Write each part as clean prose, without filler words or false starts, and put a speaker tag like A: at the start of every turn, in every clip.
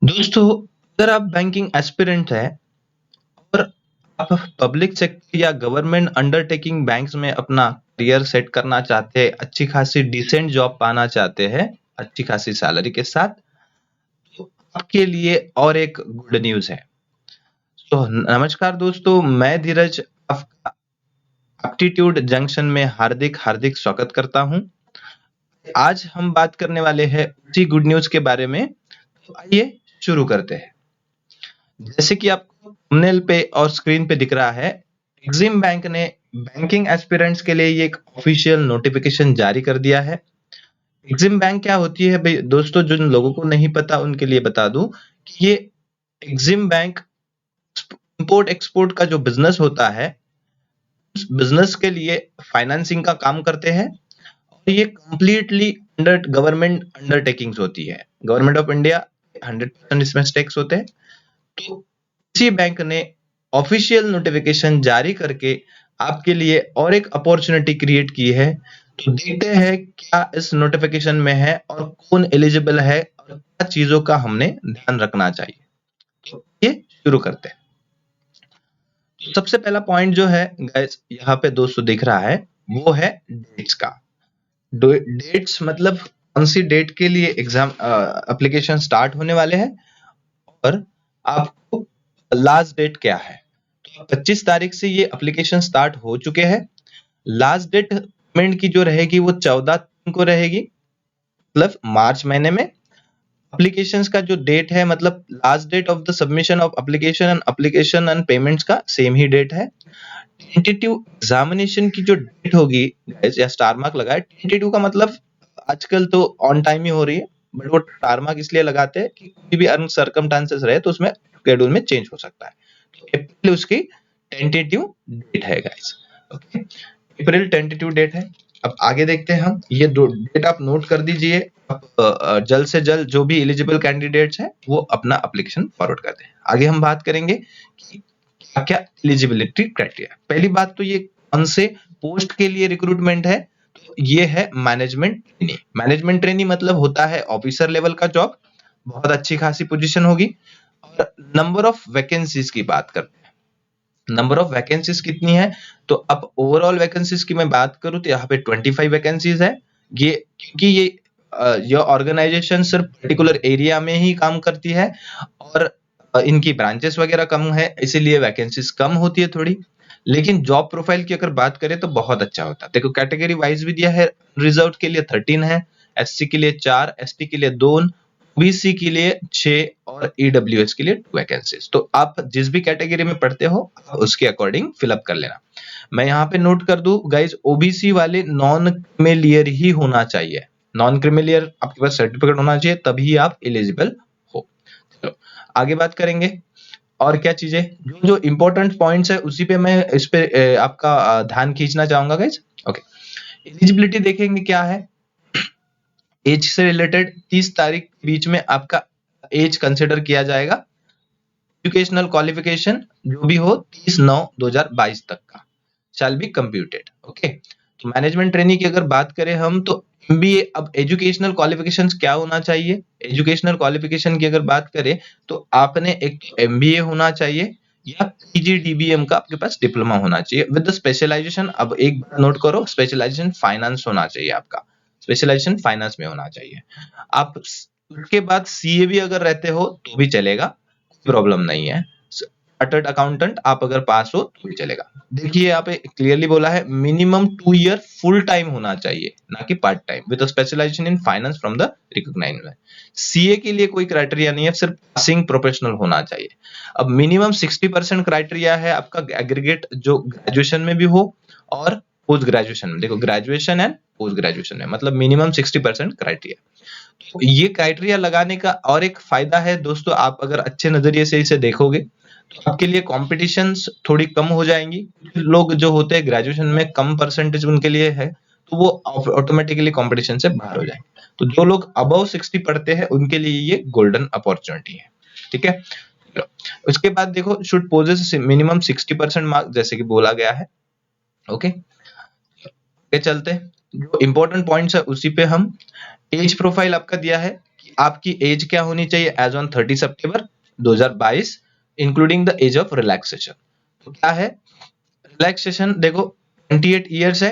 A: दोस्तों, अगर आप बैंकिंग एस्पिरेंट हैं और आप पब्लिक सेक्टर या गवर्नमेंट अंडरटेकिंग बैंक्स में अपना करियर सेट करना चाहते हैं, अच्छी खासी डिसेंट जॉब पाना चाहते हैं, अच्छी खासी सैलरी के साथ, तो आपके लिए और एक गुड न्यूज़ है। तो नमस्कार दोस्तों, मैं धीरज आपका एप्टीट्यूड जंक्शन में हार्दिक स्वागत करता हूँ। आज हम बात करने वाले हैं उसी गुड न्यूज़ के बारे में, तो आइए शुरू करते हैं। जैसे कि आपको थंबनेल पे और स्क्रीन पे दिख रहा है, एक्सिम बैंक ने बैंकिंग एस्पिरेंट्स के लिए ये एक ऑफिशियल नोटिफिकेशन जारी कर दिया है। एक्सिम बैंक क्या होती है भाई दोस्तों, जिन लोगों को नहीं पता उनके लिए बता दूं कि ये एक्सिम बैंक इंपोर्ट एक्सपोर्ट का जो बिजनेस होता है, उस बिजनेस के लिए फाइनेंसिंग का काम करते हैं और ये कंप्लीटली अंडर गवर्नमेंट अंडरटेकिंग्स होती है। गवर्नमेंट ऑफ इंडिया 100% इसमें स्टेक्स होते हैं। तो इसी बैंक ने ऑफिशियल नोटिफिकेशन जारी करके आपके लिए और एक अपॉर्चुनिटी क्रिएट की है। तो देखते हैं क्या इस नोटिफिकेशन में है और कौन एलिजिबल है और क्या चीजों का हमने ध्यान रखना चाहिए। तो ये शुरू करते हैं। तो सबसे पहला पॉइंट जो है गाइस यहाँ पे दोस्तों दिख रहा है, वो है डेट्स का। डेट्स मतलब कौन सी डेट के लिए एग्जाम एप्लीकेशन स्टार्ट होने वाले हैं और आपको लास्ट डेट क्या है। तो 25 तारीख से ये एप्लीकेशन स्टार्ट हो चुके हैं। लास्ट डेट पेमेंट की जो रहेगी वो 14 को रहेगी, मतलब मार्च महीने में। एप्लीकेशंस का जो डेट है, मतलब last date of the submission of application and payments का सेम ही डेट है। टेंटेटिव एग्जामिनेशन की जो डेट होगी गाइस, या स्टार मार्क लगाए। टेंटेटिव का मतलब आजकल तो ऑन टाइम ही हो रही है, बट वो स्टार मार्क इसलिए लगाते हैं कि कोई भी अनसर्कमस्टांसेस रहे तो उसमें शेड्यूल में चेंज हो सकता है। तो अप्रैल उसकी टेंटेटिव डेट है गाइस। ओके, अप्रैल टेंटेटिव डेट है। अब आगे देखते हैं हम, ये दो डेट आप नोट कर दीजिए। आप जल्द से जल्द जो भी एलिजिबल कैंडिडेट्स हैं वो अपना एप्लीकेशन फॉरवर्ड कर दें। आगे हम बात करेंगे कि क्या क्या एलिजिबिलिटी क्राइटेरिया। पहली बात तो ये कौन से पोस्ट के लिए रिक्रूटमेंट है, तो ये है मैनेजमेंट ट्रेनी। मैनेजमेंट ट्रेनी मतलब होता है ऑफिसर लेवल का जॉब, बहुत अच्छी खासी पोजीशन होगी। और नंबर ऑफ वैकेंसीज की बात करते हैं। नंबर ऑफ वैकेंसीज कितनी है, तो अब ओवरऑल वैकेंसीज की मैं बात करूं तो यहाँ पे 25 वैकेंसीज है। ये क्योंकि ये ऑर्गेनाइजेशन सिर्फ पर्टिकुलर एरिया में ही काम करती है और इनकी ब्रांचेस वगैरह कम है, इसीलिए वैकेंसीज कम होती है थोड़ी। लेकिन जॉब प्रोफाइल की अगर बात करें तो बहुत अच्छा होता है। देखो कैटेगरी वाइज भी दिया है। रिजर्व के लिए 13 है, एससी के लिए 4, एसटी के लिए 2, ओबीसी के लिए 6 और ईडब्ल्यूएस के लिए 2 वैकेंसीज। तो आप जिस भी कैटेगरी में पढ़ते हो उसके अकॉर्डिंग फिलअप कर लेना। मैं यहाँ पे नोट कर दूं गाइस, ओबीसी वाले नॉन क्रिमिलियर ही होना चाहिए। नॉन क्रिमिलियर आपके पास सर्टिफिकेट होना चाहिए, तभी आप एलिजिबल हो। चलो आगे बात करेंगे और क्या चीजें जो जो इंपॉर्टेंट पॉइंट्स है उसी पे मैं इस पे आपका ध्यान खींचना चाहूंगा गाइस। ओके, एलिजिबिलिटी देखेंगे क्या है। एज से रिलेटेड 30 तारीख के बीच में आपका एज कंसिडर किया जाएगा। एजुकेशनल क्वालिफिकेशन जो भी हो 30/9/2022 तक का शैल बी कंप्यूटेड। ओके, तो मैनेजमेंट ट्रेनिंग की अगर बात करें हम तो एमबीए। अब एजुकेशनल क्वालिफिकेशंस क्या होना चाहिए, एजुकेशनल क्वालिफिकेशन की अगर बात करें तो आपने एक एमबीए होना चाहिए या पीजीडीबीएम का आपके पास डिप्लोमा होना चाहिए विद द स्पेशलाइजेशन। अब एक बात नोट करो, स्पेशलाइजेशन फाइनेंस होना चाहिए आपका। स्पेशलाइजेशन फाइनेंस में होना चाहिए। आप उसके बाद सीए भी अगर रहते हो तो भी चलेगा, प्रॉब्लम नहीं है। चार्टर्ड अकाउंटेंट आप अगर पास हो तो भी चलेगा। देखिए यहाँ पे क्लियरली बोला है मिनिमम 2 ईयर फुल टाइम होना चाहिए, ना कि part time, with specialization in finance from the recognized. CA के लिए कोई क्राइटेरिया नहीं है, सिर्फ पासिंग प्रोफेशनल होना चाहिए। अब मिनिमम 60% क्राइटेरिया है आपका एग्रीगेट जो ग्रेजुएशन में भी हो और पोस्ट ग्रेजुएशन में। देखो ग्रेजुएशन एंड पोस्ट ग्रेजुएशन में मतलब मिनिमम 60% क्राइटेरिया। ये क्राइटेरिया लगाने का और एक फायदा है दोस्तों, आप अगर अच्छे नजरिए से इसे देखोगे तो आपके लिए कॉम्पिटिशन्स थोड़ी कम हो जाएंगी। लोग जो होते हैं ग्रेजुएशन में कम परसेंटेज उनके लिए है तो वो ऑटोमेटिकली कंपटीशन से बाहर हो जाएंगे। तो जो लोग अबव 60 पढ़ते हैं उनके लिए ये गोल्डन अपॉर्चुनिटी है। ठीक है, उसके बाद देखो शुड पोजेस मिनिमम 60% मार्क जैसे कि बोला गया है। ओके, चलते जो इंपॉर्टेंट पॉइंट्स है उसी पे हम। एज प्रोफाइल आपका दिया है आपकी एज क्या होनी चाहिए एज ऑन 30 सितंबर 2022, including the age of relaxation. तो क्या है रिलैक्सेशन, देखो 28 ईयर्स है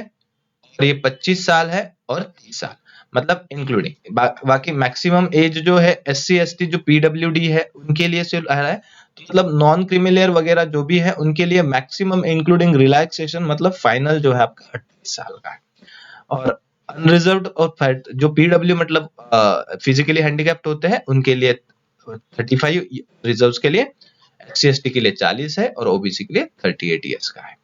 A: और ये 25 साल है और 30 साल, मतलब इंक्लूडिंग बाकी मैक्सिमम एज जो है SC ST जो PWD है उनके लिए सिर्फ है, तो मतलब नॉन क्रिमिलियर वगैरह जो भी है उनके लिए मैक्सिमम इंक्लूडिंग रिलैक्सेशन मतलब फाइनल जो है आपका 28 साल का है। और अनरिजर्व्ड और फैट जो PW मतलब फिजिकली हैंडीकैप्ड होते हैं उनके लिए 35 रिजर्व्स के लिए, SC ST के लिए 40 है और OBC के लिए 38 ईयर्स का है।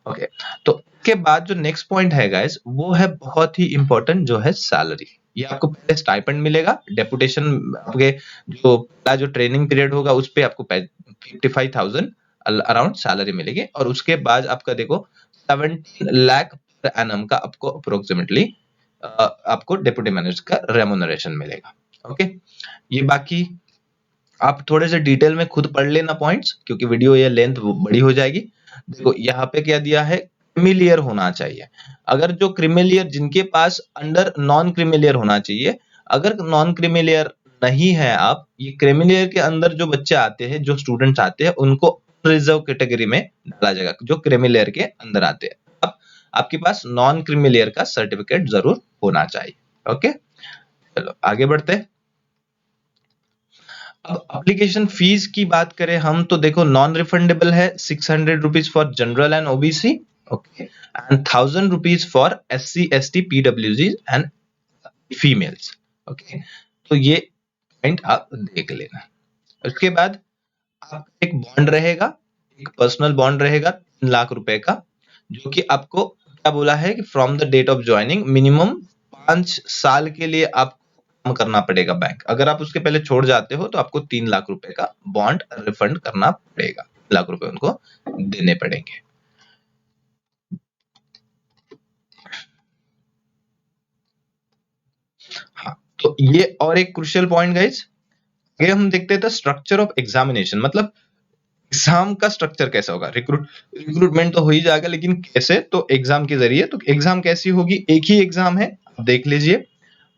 A: ओके, तो उसके बाद जो नेक्स्ट पॉइंट है गाइस वो है बहुत ही इंपॉर्टेंट, जो है सैलरी। ये आपको पहले स्टाइपेंड मिलेगा, डेपुटेशन आपके जो पहला जो ट्रेनिंग पीरियड होगा उस पे आपको 55,000 अराउंड सैलरी मिलेगी, और उसके बाद आपका देखो 17 लाख पर एनम का आपको अप्रोक्सीमेटली आपको डेप्यूटी मैनेजर का रेमुनरेशन मिलेगा। ओके, ये बाकी आप थोड़े से डिटेल में खुद पढ़ लेना पॉइंट्स, क्योंकि वीडियो ये लेंथ बड़ी हो जाएगी। देखो यहाँ पे क्या दिया है, क्रिमिलियर होना चाहिए। अगर जो क्रिमिलियर जिनके पास अंडर नॉन क्रिमिलियर होना चाहिए, अगर नॉन क्रिमिलियर नहीं है आप, ये क्रिमिलियर के अंदर जो बच्चे आते हैं, जो स्टूडेंट्स आते हैं उनको रिजर्व कैटेगरी में डाला जाएगा, जो क्रिमिलियर के अंदर आते हैं। अब आपके पास नॉन क्रिमिलियर का सर्टिफिकेट जरूर होना चाहिए। ओके, चलो आगे बढ़ते हैं। अब एप्लीकेशन फीस की बात करें हम तो देखो नॉन रिफंडेबल है 600 rupees for general and OBC, okay, and 1000 rupees for SC ST PWG and females. Okay, तो ये पॉइंट आप देख लेना। उसके बाद आपका एक बॉन्ड रहेगा, एक पर्सनल बॉन्ड रहेगा 3 लाख रुपए का, जो कि आपको क्या बोला है कि from the date of joining minimum 5 साल के लिए आप काम करना पड़ेगा बैंक। अगर आप उसके पहले छोड़ जाते हो तो आपको 3 लाख रुपए का बॉन्ड रिफंड करना पड़ेगा, 3 लाख रुपए उनको देने पड़ेंगे। हाँ, तो ये और एक क्रुशियल पॉइंट गाइस, आगे हम देखते थे स्ट्रक्चर ऑफ एग्जामिनेशन, मतलब एग्जाम का स्ट्रक्चर कैसा होगा। रिक्रूटमेंट तो हो ही जाएगा, लेकिन कैसे, तो एग्जाम के जरिए। तो एग्जाम कैसी होगी, एक ही एग्जाम है, आप देख लीजिए।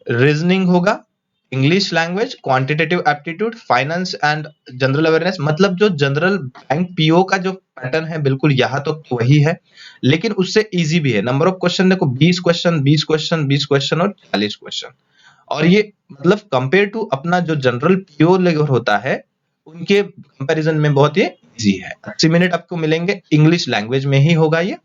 A: रीजनिंग होगा, English language, quantitative aptitude, finance and general awareness, मतलब जो जनरल बैंक PO का जो पैटर्न है बिल्कुल यहाँ तो वही है, लेकिन उससे इजी भी है। नंबर ऑफ क्वेश्चन देखो 20 क्वेश्चन 20 क्वेश्चन 20 क्वेश्चन और 40 क्वेश्चन, और ये मतलब कंपेयर टू अपना जो जनरल PO लेवल होता है उनके कंपैरिजन में बहुत ही इजी है। 80 मिनट आपको मिलेंगे, इंग्लिश लैंग्वेज में ही होगा ये।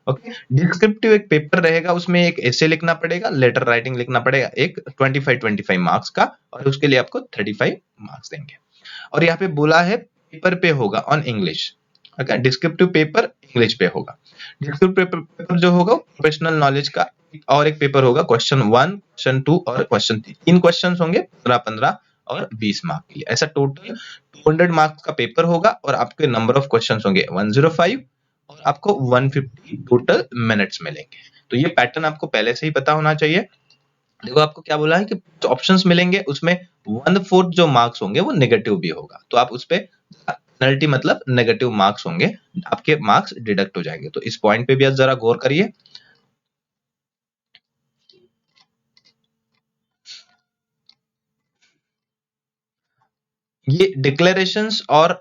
A: ओके, डिस्क्रिप्टिव एक पेपर रहेगा, उसमें एक ऐसे लिखना पड़ेगा, लेटर राइटिंग लिखना पड़ेगा, एक 25 मार्क्स का, और उसके लिए आपको 35 मार्क्स देंगे। और यहाँ पे बोला है पेपर पे होगा on English. Okay, descriptive paper English पे होगा। डिस्क्रिप्टिव पेपर जो होगा प्रोफेशनल नॉलेज का, और एक पेपर होगा क्वेश्चन 1 क्वेश्चन 2 और क्वेश्चन 3, 3 क्वेश्चन होंगे 15-15 और 20 मार्क के लिए, ऐसा टोटल 200 मार्क्स का पेपर होगा, और आपके नंबर ऑफ क्वेश्चन होंगे 105, और आपको 150 टोटल मिनट्स मिलेंगे। तो ये पैटर्न आपको पहले से ही पता होना चाहिए। देखो आपको क्या बोला है कि जो ऑप्शंस मिलेंगे उसमें 1/4 जो मार्क्स होंगे वो नेगेटिव भी होगा, तो आप उस पे पेनल्टी मतलब नेगेटिव मार्क्स होंगे, आपके मार्क्स डिडक्ट हो जाएंगे। तो इस पॉइंट पे भी आप जरा गौर करिए। ये डिक्लेरेशंस और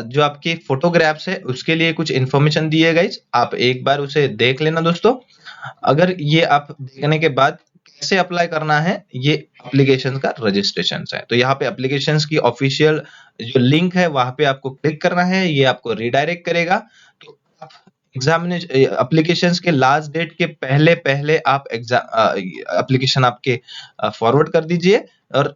A: जो आपके फोटोग्राफ्स है उसके लिए कुछ इंफॉर्मेशन दी है गाइज, आप एक बार उसे देख लेना दोस्तों। अगर ये आप देखने के बाद कैसे अप्लाई करना है, ये एप्लीकेशन का रजिस्ट्रेशन है, तो यहाँ पे एप्लीकेशन की ऑफिशियल जो लिंक है वहां पे आपको क्लिक करना है, ये आपको रिडायरेक्ट करेगा। तो आप एग्जामिनेशन एप्लीकेशन के लास्ट डेट के पहले पहले आप एग्जाम एप्लीकेशन आपके फॉरवर्ड कर दीजिए, और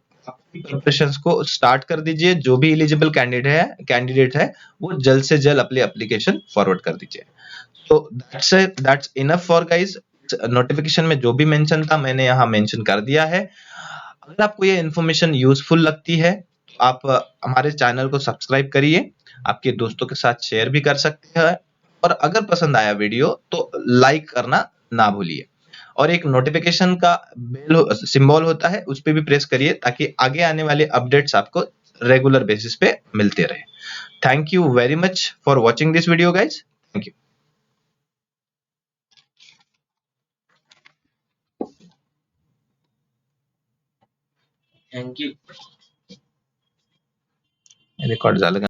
A: प्रिपरेशंस को स्टार्ट कर दीजिए। जो भी एलिजिबल कैंडिडेट है वो जल्द से जल्द अपनी एप्लीकेशन फॉरवर्ड कर दीजिए। तो that's enough for guys. Notification में जो भी मेंशन था मैंने यहाँ मेंशन कर दिया है। अगर आपको ये इन्फॉर्मेशन यूजफुल लगती है तो आप हमारे चैनल को सब्सक्राइब करिए, आपके दोस्तों के साथ शेयर भी कर सकते हैं, और अगर पसंद आया वीडियो तो लाइक करना ना भूलिए, और एक नोटिफिकेशन का बेल सिंबल होता है उस पे भी प्रेस करिए, ताकि आगे आने वाले अपडेट्स आपको रेगुलर बेसिस पे मिलते रहे। Thank you very much for watching this video guys. Thank you. Record झालं का?